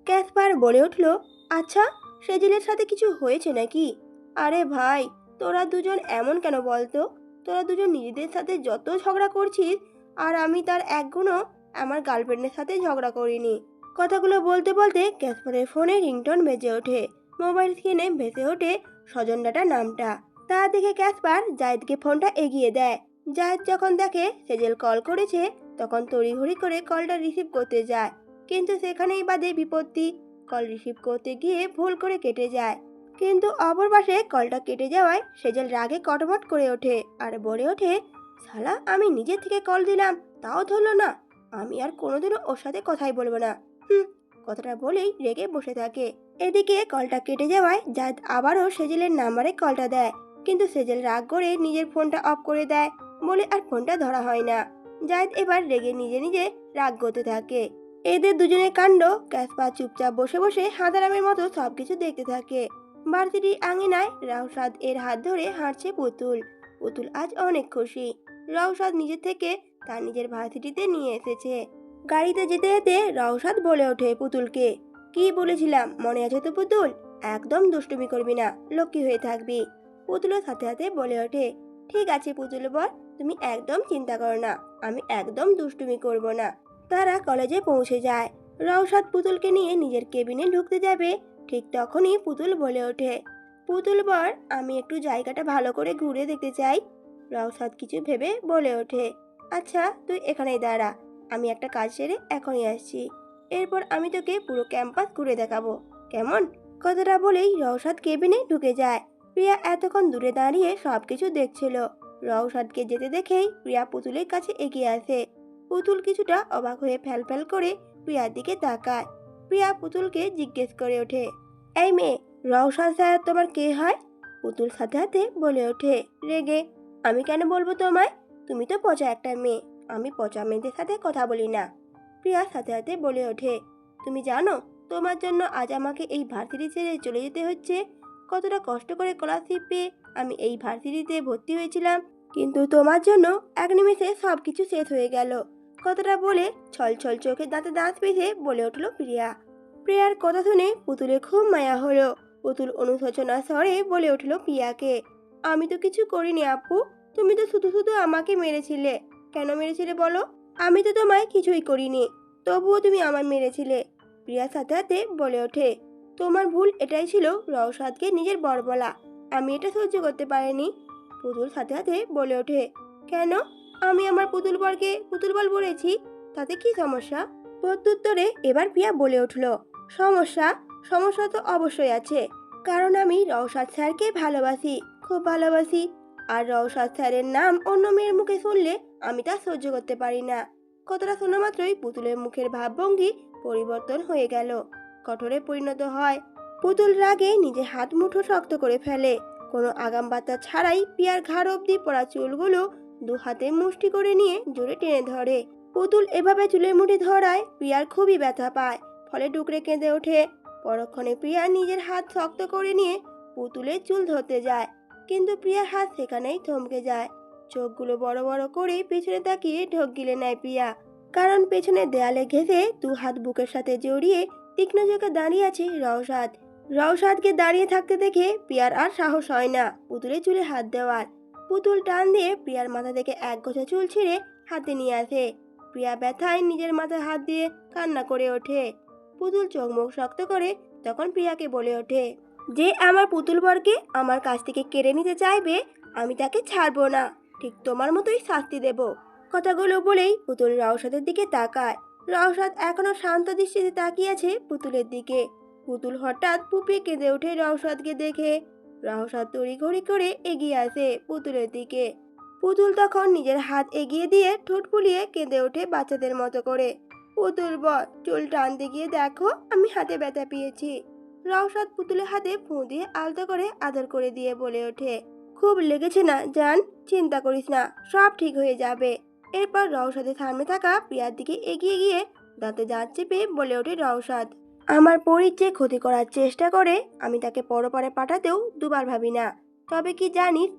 Kasper বলে উঠল, আচ্ছা, সেজিলের সাথে কিছু হয়েছে নাকি? আরে ভাই, তোরা দুজন এমন কেন বলতো? তোরা দুজন নিজেদের সাথে যত ঝগড়া করছিস, আর আমি তার একগুণও আমার গার্লফ্রেন্ডের সাথে ঝগড়া করিনি। কথাগুলো বলতে বলতে ক্যাসপারের ফোনে রিংটোন বেজে ওঠে। মোবাইল স্ক্রিনে ভেসে ওঠে স্বজন ডাটা নামটা। তা দেখে ক্যাসপার জায়েদকে ফোনটা এগিয়ে দেয়। জায়েদ যখন দেখে সেজেল কল করেছে, তখন তড়িঘড়ি করে কলটা রিসিভ করতে যায়, কিন্তু সেখানেই বাদে বিপত্তি। কল রিসিভ করতে গিয়ে ভুল করে কেটে যায়। কিন্তু অপর পাশে কলটা কেটে যাওয়ায় সেজেল রাগে কটমট করে ওঠে আর বলে ওঠে, শালা, আমি নিজে থেকে কল দিলাম, তাও ধরলো না। আমি আর কোনোদিনও ওর সাথে কথাই বলবো না। হুম। কথাটা বলেই রেগে বসে থাকে। এদিকে কলটা কেটে যাওয়ায় জায়েদ আবারও সেজেলের নাম্বারে কলটা দেয়, কিন্তু সেজেল রাগ করে নিজের ফোনটা অফ করে দেয় বলে আর ফোনটা ধরা হয় না। জায়েদ এবার রেগে নিজে নিজে রাগ করতে থাকে। এদের দুজনের কাণ্ড ক্যাসপার চুপচাপ বসে বসে হাঁদারামের মতো সবকিছু দেখতে থাকে। ভার্সিটির আঙিনায় রাউসাদ এর হাত ধরে হাঁটছে পুতুল। পুতুল আজ অনেক খুশি। রাউসাদ নিজে থেকে তার নিজের ভার্সিটিতে নিয়ে এসেছে। গাড়িতে যেতে যেতে রাউসাদ বলে ওঠে পুতুলকে, কি বলেছিলাম মনে আছে তো পুতুল? একদম দুষ্টুমি করবি না, লক্ষ্মী হয়ে থাকবি। পুতুলের সাথে সাথে বলে ওঠে, ঠিক আছে পুতুল বর, তুমি একদম চিন্তা করো না, আমি একদম দুষ্টুমি করব না। তারা কলেজে পৌঁছে যায়। রাউসাদ পুতুলকে নিয়ে নিজের কেবিনে ঢুকতে যাবে, ঠিক তখনই পুতুল বলে ওঠে, পুতুল বর, আমি একটু জায়গাটা ভালো করে ঘুরে দেখতে চাই। রাউসাদ কিছু ভেবে বলে ওঠে, আচ্ছা তুই এখানেই দাঁড়া, আমি একটা কাজ সেরে এখনই আসছি। এরপর আমি তোকে পুরো ক্যাম্পাস ঘুরে দেখাবো, কেমন? কথাটা বলেই রাউসাদ কেবিনে ঢুকে যায়। প্রিয়া এতক্ষণ দূরে দাঁড়িয়ে সবকিছু দেখছিল। রাউসাদকে যেতে দেখেই প্রিয়া পুতুলের কাছে এগিয়ে আসে। পুতুল কিছুটা অবাক হয়ে ফ্যাল করে প্রিয়ার দিকে তাকায়। প্রিয়া পুতুলকে জিজ্ঞেস করে ওঠে, এই মেয়ে, রওশন স্যার তোমার কে হয়? পুতুল সাথে সাথে বলে ওঠে রেগে, আমি কেন বলবো তোমায়? তুমি তো পচা একটা মেয়ে, আমি পচা মেয়েদের সাথে কথা বলি না। প্রিয়া সাথে সাথে বলে ওঠে, তুমি জানো তোমার জন্য আজ আমাকে এই ভার্সিটি ছেড়ে চলে যেতে হচ্ছে? কতটা কষ্ট করে স্কলারশিপ পেয়ে আমি এই ভার্সিটিতে ভর্তি হয়েছিলাম, কিন্তু তোমার জন্য এক নিমেষে সবকিছু শেষ হয়ে গেল। কথাটা বলে ছল ছল চোখে দাঁতে দাঁত পিষে বলে উঠল প্রিয়া। প্রিয়ার কথা শুনে পুতুলের খুব মায়া হলো। পুতুল অনুশোচনা স্বরে বলে উঠল প্রিয়াকে, আমি তো কিছু করিনি আপু, তুমি তো শুধু শুধু আমাকে মেরেছিলে। কেন মেরেছিলে বলো? আমি তো তোমায় কিছুই করিনি, তবুও তুমি আমায় মেরেছিলে। প্রিয়ার সাথে সাথে বলে ওঠে, তোমার ভুল এটাই ছিল রওশাদকে নিজের বর বলা, আমি এটা সহ্য করতে পারিনি। পুতুল সাথে সাথে বলে ওঠে, কেন? আমি আমার পুতুল বরকে পুতুল বল বলেছি, তাতে কি সমস্যা? প্রত্যুত্তরে এবার প্রিয়া বলে উঠল, সমস্যা? সমস্যা তো অবশ্যই আছে, কারণ আমি রওশাদ স্যারকে ভালোবাসি, খুব ভালোবাসি। আর রওশাদ স্যারের নাম অন্য মেয়ের মুখে শুনলে আমি তা সহ্য করতে পারি না। কথাটা শোনা মাত্রই পুতুলের মুখের ভাবভঙ্গি পরিবর্তন হয়ে গেল, কঠোরে পরিণত হয়। পুতুল রাগে নিজে হাত মুঠো শক্ত করে ফেলে। কোনো আগাম বার্তা ছাড়াই পিয়ার ঘাড় অবধি পড়া চুলগুলো দু হাতে মুষ্টি করে নিয়ে জোরে টেনে ধরে। পুতুল এভাবে চুলের মুঠি ধরায় প্রিয়ার খুবই ব্যথা পায়, ফলে ডুকরে কেঁদে ওঠে। পরক্ষণে প্রিয়া নিজের হাত শক্ত করে নিয়ে পুতুলের চুল ধরতে যায়, কিন্তু প্রিয়ার হাত সেখানেই থমকে যায়। চোখগুলো বড় বড় করে পেছনে তাকিয়ে ঢোক গিলে নেয় প্রিয়া, কারণ পেছনে দেয়ালে ঘেঁষে দু হাত বুকের সাথে জড়িয়ে তীক্ষ্ণ চোখে দাঁড়িয়ে আছে রওশাদ। রওশাদকে দাঁড়িয়ে থাকতে দেখে প্রিয়ার আর সাহস হয় না পুতুলের চুলে হাত দেওয়ার। পুতুল টান দিয়ে প্রিয়ার মাথা থেকে এক গোছা চুল ছিঁড়ে হাতে নিয়ে আসে। প্রিয়া ব্যথায় নিজের মাথায় হাত দিয়ে কান্না করে ওঠে। পুতুল চোখ মুখ শক্ত করে তখন প্রিয়াকে বলে ওঠে, যে আমার পুতুল বরকে আমার কাছ থেকে কেড়ে নিতে চাইবে, আমি তাকে ছাড়বো না, ঠিক তোমার মতোই শাস্তি দেব। কথাগুলো বলেই পুতুল রাউসাদের দিকে তাকায়। রাউসাদ এখনো শান্ত দৃষ্টিতে তাকিয়ে আছে পুতুলের দিকে। পুতুল হঠাৎ ফুপিয়ে কেঁদে ওঠে রাউসাদকে দেখে। রাউসাদ তড়িঘড়ি করে এগিয়ে আসে পুতুলের দিকে। পুতুল তখন নিজের হাত এগিয়ে দিয়ে ঠোঁট ফুলিয়ে কেঁদে ওঠে বাচ্চাদের মতো করে, পুতুল বর, চুল টানতে গিয়ে দেখো আমি হাতে ব্যথা পেয়েছি। রাউসাদ পুতুলের হাতে ফুঁ দিয়ে আলতো করে আদর করে দিয়ে বলে ওঠে, খুব লেগেছে না জান? চিন্তা করিস না, সব ঠিক হয়ে যাবে। এরপর রাউসাদের সামনে থাকা প্রিয়ার দিকে এগিয়ে গিয়ে দাঁতে দাঁত চেপে বলে ওঠে রাউসাদ, আমার পরীর যে ক্ষতি করার চেষ্টা করে আমি তাকে পরপারে পাঠাতেও দুবার ভাবি না। তবে কি জানিস,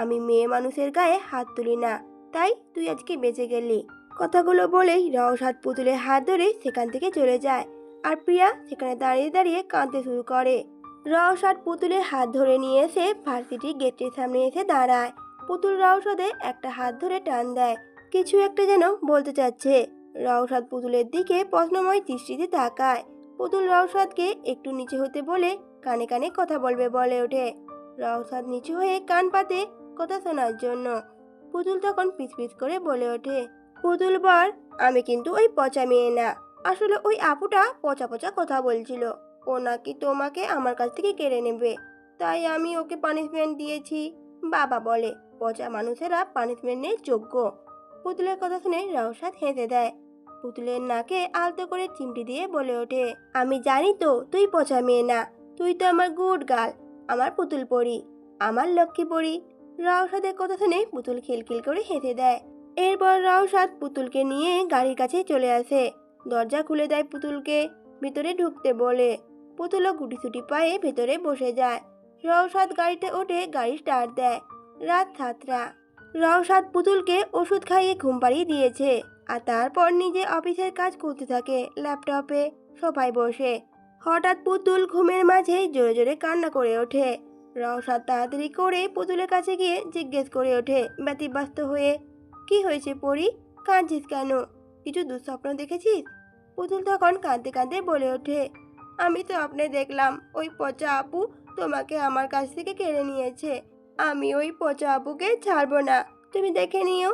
আমি মেয়ে মানুষের গায়ে হাত তুলি না, তাই তুই আজকে বেঁচে গেলি। কথাগুলো বলেই রাউসাদ পুতুলের হাত ধরে সেখান থেকে চলে যায়। আর প্রিয়া সেখানে দাঁড়িয়ে দাঁড়িয়ে কাঁদতে শুরু করে। রওশাদ পুতুলের হাত ধরে নিয়ে এসে ভার্সিটির গেটের সামনে এসে দাঁড়ায়। পুতুল রওশাদের একটা হাত ধরে টান দেয়, কিছু একটা যেন বলতে চাচ্ছে। রওশাদ পুতুলের দিকে প্রশ্নময় দৃষ্টিতে তাকায়। পুতুল রওশাদকে একটু নিচে হতে বলে কানে কানে কথা বলবে বলে ওঠে। রওশাদ নিচু হয়ে কান পাতে কথা শোনার জন্য। পুতুল তখন পিছপিছ করে বলে ওঠে, পুতুল বর, আমি কিন্তু ওই পচা মেয়ে না। আসলে ওই আপুটা পচা পচা কথা বলছিল, ও নাকি তোমাকে আমার কাছ থেকে কেড়ে নেবে, তাই আমি ওকে পানিশমেন্ট দিয়েছি। বাবা বলে পচা মানুষেরা পানিশমেন্টের যোগ্য। পুতুলের কথা শুনে রওশাদ হেসে দেয়। পুতুলের নাকে আলতো করে চিমটি দিয়ে বলে ওঠে, আমি জানি তো তুই পচা মেয়ে না, তুই তো আমার গুড গার্ল, আমার পুতুল পরি, আমার লক্ষ্মী পরি। রওশাদের কথা শুনে পুতুল খিলখিল করে হেসে দেয়। এরপর রওশাদ পুতুলকে নিয়ে গাড়ির কাছে চলে আসে। দরজা খুলে দেয় পুতুলকে, ভিতরে ঢুকতে বলে। পুতুলও গুটিসুটি পায়ে ভেতরে বসে যায়। রওশাদ গাড়িতে ওঠে, গাড়ি স্টার্ট দেয়। রাত 7টা। রওশাদ পুতুলকে ওষুধ খাইয়ে ঘুম পাড়িয়ে দিয়েছে, আর তারপর নিজে অফিসের কাজ করতে থাকে ল্যাপটপে সোফায় বসে। হঠাৎ পুতুল ঘুমের মাঝে জোরে জোরে কান্না করে ওঠে। রওশাদ তাড়াতাড়ি করে পুতুলের কাছে গিয়ে জিজ্ঞেস করে ওঠে ব্যতিব্যস্ত হয়ে, কি হয়েছে পরি, কাঁদছিস কেন? কিছু দুঃস্বপ্ন দেখেছিস? পুতুল তখন কাঁদতে কাঁদতে বলে ওঠে, আমি তো আপনি দেখলাম ওই পচা আপু তোমাকে আমার কাছ থেকে কেড়ে নিয়েছে। আমি ওই পচা আপুকে ছাড়বো না, তুমি দেখে নিও।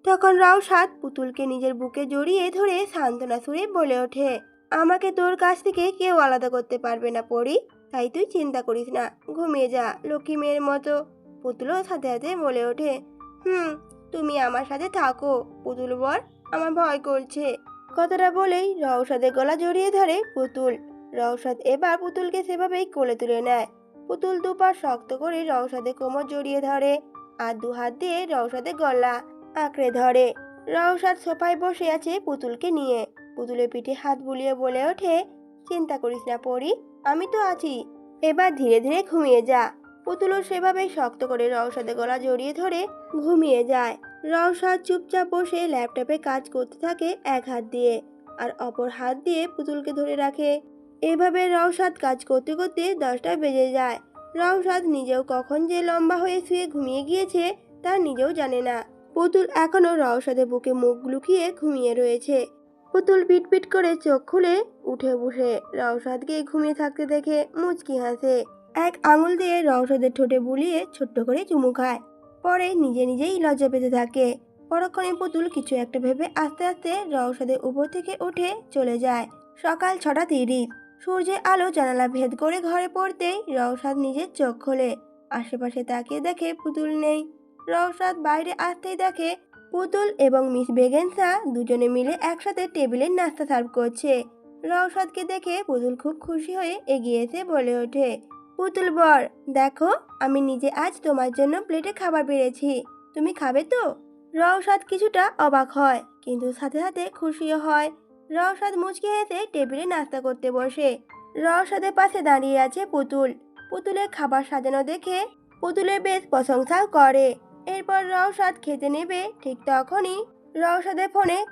তখন রওশাদ পুতুলকে নিজের বুকে জড়িয়ে ধরে সান্ত্বনা সুরে বলে ওঠে, আমাকে তোর কাছ থেকে কেউ আলাদা করতে পারবে না পরি, তাই তুই চিন্তা করিস না, ঘুমিয়ে যা লক্ষ্মী মেয়ের মতো। পুতুলও সাথে সাথে বলে ওঠে, তুমি আমার সাথে থাকো পুতুল বর, আমার ভয় করছে। কথাটা বলেই রওশাদের গলা জড়িয়ে ধরে পুতুল। রওশাদ এবার পুতুলকে সেভাবেই কোলে তুলে নেয়। পুতুল দুপা শক্ত করে রওশাদের কোমর জড়িয়ে ধরে, আর দু হাত দিয়ে রওশাদের গলা আঁকড়ে ধরে। রওশাদ সোফায় বসে আছে পুতুলকে নিয়ে। পুতুলের পিঠে হাত বুলিয়ে বলে ওঠে, চিন্তা করিস না পরি, আমি তো আছি, এবার ধীরে ধীরে ঘুমিয়ে যা। পুতুলও সেভাবেই শক্ত করে রওশাদের গলা জড়িয়ে ধরে ঘুমিয়ে যায়। রওশাদ চুপচাপ বসে ল্যাপটপে কাজ করতে থাকে এক হাত দিয়ে, আর অপর হাত দিয়ে পুতুলকে ধরে রাখে। এভাবে রওশাদ কাজ করতে করতে 10টা বেজে যায়। রওশাদ নিজেও কখন যে লম্বা হয়ে শুয়ে ঘুমিয়ে গিয়েছে তা নিজেও জানে না। পুতুল এখনো রওশাদের বুকে মুখ লুকিয়ে ঘুমিয়ে রয়েছে। পুতুল পিটপিট করে চোখ খুলে উঠে বসে রওশাদকে ঘুমিয়ে থাকতে দেখে মুচকি হাসে। এক আঙুল দিয়ে রওশাদের ঠোঁটে বুলিয়ে ছোট্ট করে চুমু খায়, পরে নিজে নিজেই লজ্জা পেতে থাকে। পরক্ষণে পুতুল কিছু একটা ভেবে আস্তে আস্তে রওশাদের উপর থেকে উঠে চলে যায়। সকাল 6টা 30। সূর্যের আলো জানালা ভেদ করে ঘরে পড়তেই রওশাদ নিজের চোখ খোলে। আশেপাশে তাকিয়ে দেখে পুতুল নেই। রওশাদ বাইরে আসতেই দেখে পুতুল এবং মিস বেগেনসা দুজনে মিলে একসাথে টেবিলে নাস্তা সার্ভ করছে। রওশাদকে দেখে পুতুল খুব খুশি হয়ে এগিয়ে এসে বলে ওঠে, পুতুল বর, দেখো আমি নিজে আজ তোমার জন্য প্লেটে খাবার বেড়েছি, তুমি খাবে তো? রওশাদ কিছুটা অবাক হয়, কিন্তু সাথে সাথে খুশিও হয়। রওশাদ মুচকি হেসে টেবিলে নাস্তা করতে বসে। রওশাদের পাশে দাঁড়িয়ে আছে পুতুল। পুতুলের খাবার সাজানো দেখে পুতুলের বেশ প্রশংসা করে। এরপর রওশাদ খেতে নেবে, ঠিক তখনই রওশাদের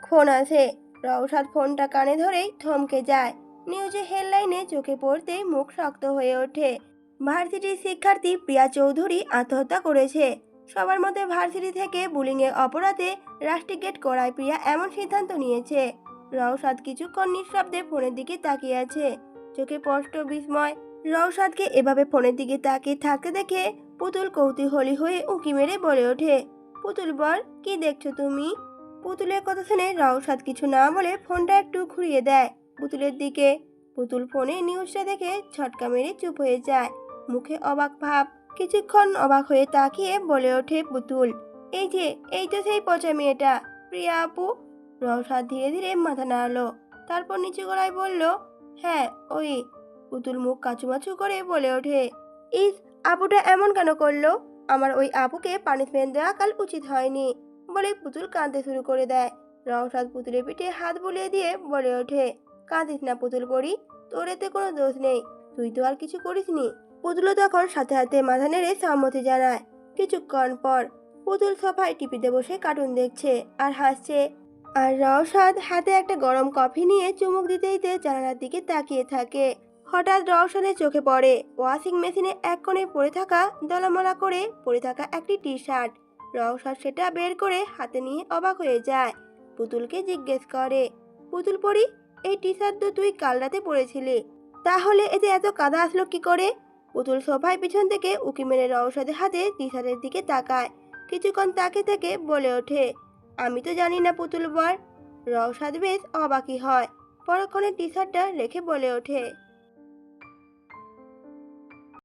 ফোন আসে। রওশাদ ফোনটা কানে ধরেই থমকে যায়। নিউজে হেডলাইনে চোখে পড়তেই মুখ শক্ত হয়ে ওঠে। ভার্সিটির শিক্ষার্থী প্রিয়া চৌধুরী আত্মহত্যা করেছে। সবার মধ্যে ভার্সিটি থেকে বুলিংয়ের অপরাধে রাস্টিকেট করায় প্রিয়া এমন সিদ্ধান্ত নিয়েছে। রওশাদ কিছুক্ষণ নিঃশব্দে ফোনের দিকে তাকিয়ে আছে, চোখে স্পষ্ট বিস্ময়। রওশাদকে এভাবে ফোনের দিকে তাকিয়ে থাকতে দেখে পুতুল কৌতূহলী হয়ে উঁকি মেরে বলে ওঠে, পুতুল বর, কি দেখছো তুমি? পুতুলের কথা শুনে রওশাদ কিছু না বলে ফোনটা একটু ঘুরিয়ে দেয় পুতুলের দিকে। পুতুল ফোনে নিউজটা দেখে ছটকা মেরে চুপ হয়ে যায়, মুখে অবাক ভাব। কিছুক্ষণ অবাক হয়ে তাকিয়ে বলে ওঠে পুতুল, এই তো সেই পচা মেয়েটা, প্রিয়া আপু। রওশাদ ধীরে ধীরে মাথা নাড়ালো, তারপর নিচু গলায় বলল, হ্যাঁ ওই। পুতুল মুখ কাচুমাচু করে বলে ওঠে, ইস, আপুটা এমন কেন করলো? আমার ওই আপুকে পানিশমেন্ট দেওয়া কাল উচিত হয়নি, বলে পুতুল কাঁদতে শুরু করে দেয়। রওশাদ পুতুলের পিঠে হাত বুলিয়ে দিয়ে বলে ওঠে, কাঁদিস না পুতুল পরি, তোর এতে কোনো দোষ নেই, তুই তো আর কিছু করিসনি। পুতুলও তখন সাথে সাথে মাথা নেড়ে সম্মতি জানায়। কিছুক্ষণ পর পুতুল সোফায় টিভিতে বসে কার্টুন দেখছে আর হাসছে। আর রওশাদ হাতে একটা গরম কফি নিয়ে চুমুক দিতে দিতে জানালার দিকে তাকিয়ে থাকে। হঠাৎ রওশনের চোখে পড়ে ওয়াশিং মেশিনে এক কোণে পড়ে থাকা দলামলা করে পড়ে থাকা একটি টি শার্ট। রওশাদ সেটা বের করে হাতে নিয়ে অবাক হয়ে যায়। পুতুলকে জিজ্ঞেস করে, পুতুল পরি, এই টি শার্ট তো তুই কাল রাতে পরেছিলি, তাহলে এতে এত কাদা আসলো কি করে? পুতুল সোফায় পিছন থেকে উকি মেরে রওশাদের হাতে টি শার্টের দিকে তাকায়। কিছুক্ষণ তাকে থেকে বলে ওঠে, আমি তো জানি না পুতুল বর। রওশাদ বেশ অবাকই হয়। পরক্ষণে টি শার্টটা রেখে বলে ওঠে,